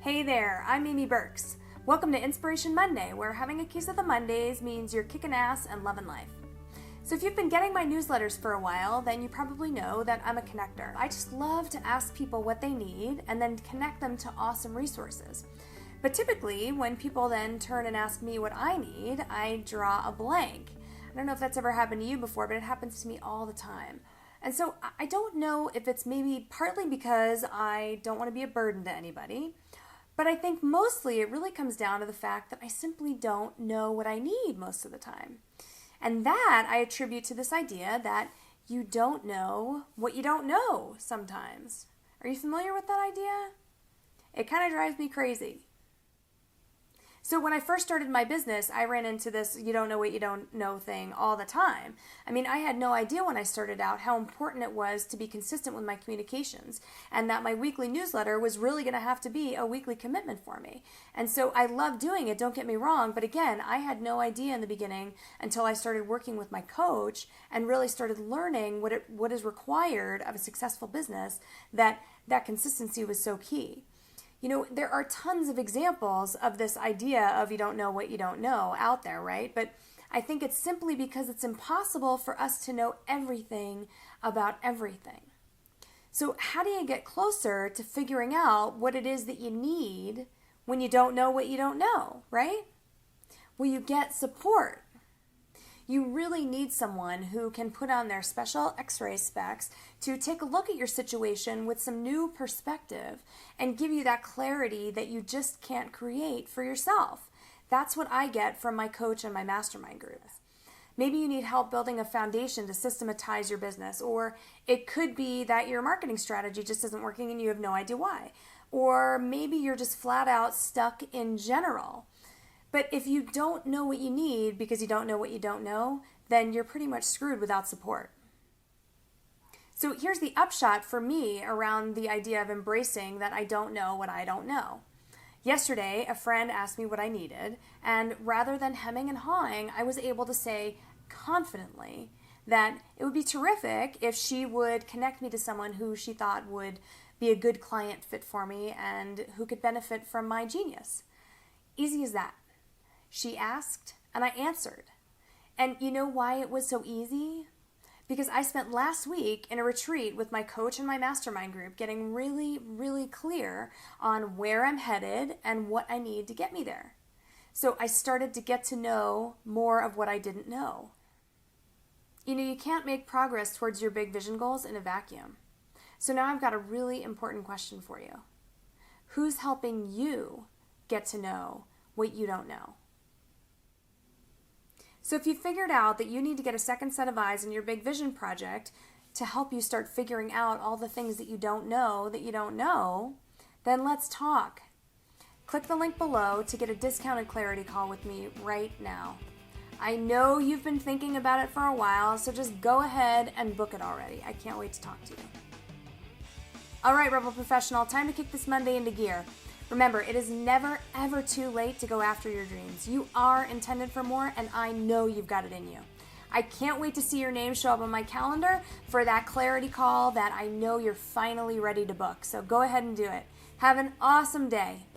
Hey there, I'm Amy Burks. Welcome to Inspiration Monday, where having a case of the Mondays means you're kicking ass and loving life. So if you've been getting my newsletters for a while, then you probably know that I'm a connector. I just love to ask people what they need and then connect them to awesome resources. But typically, when people then turn and ask me what I need, I draw a blank. I don't know if that's ever happened to you before, but it happens to me all the time. And so I don't know if it's maybe partly because I don't want to be a burden to anybody, but I think mostly it really comes down to the fact that I simply don't know what I need most of the time. And that I attribute to this idea that you don't know what you don't know sometimes. Are you familiar with that idea? It kind of drives me crazy. So when I first started my business, I ran into this you don't know what you don't know thing all the time. I mean, I had no idea when I started out how important it was to be consistent with my communications and that my weekly newsletter was really going to have to be a weekly commitment for me. And so I love doing it, don't get me wrong, but again, I had no idea in the beginning until I started working with my coach and really started learning what is required of a successful business, that consistency was so key. You know, there are tons of examples of this idea of you don't know what you don't know out there, right? But I think it's simply because it's impossible for us to know everything about everything. So how do you get closer to figuring out what it is that you need when you don't know what you don't know, right? Well, you get support. You really need someone who can put on their special x-ray specs to take a look at your situation with some new perspective and give you that clarity that you just can't create for yourself. That's what I get from my coach and my mastermind groups. Maybe you need help building a foundation to systematize your business, or it could be that your marketing strategy just isn't working and you have no idea why. Or maybe you're just flat out stuck in general. But if you don't know what you need because you don't know what you don't know, then you're pretty much screwed without support. So here's the upshot for me around the idea of embracing that I don't know what I don't know. Yesterday, a friend asked me what I needed, and rather than hemming and hawing, I was able to say confidently that it would be terrific if she would connect me to someone who she thought would be a good client fit for me and who could benefit from my genius. Easy as that. She asked, and I answered. And you know why it was so easy? Because I spent last week in a retreat with my coach and my mastermind group getting really, really clear on where I'm headed and what I need to get me there. So I started to get to know more of what I didn't know. You know, you can't make progress towards your big vision goals in a vacuum. So now I've got a really important question for you. Who's helping you get to know what you don't know? So if you figured out that you need to get a second set of eyes in your big vision project to help you start figuring out all the things that you don't know, then let's talk. Click the link below to get a discounted clarity call with me right now. I know you've been thinking about it for a while, so just go ahead and book it already. I can't wait to talk to you. All right, Rebel Professional, time to kick this Monday into gear. Remember, it is never, ever too late to go after your dreams. You are intended for more, and I know you've got it in you. I can't wait to see your name show up on my calendar for that clarity call that I know you're finally ready to book. So go ahead and do it. Have an awesome day.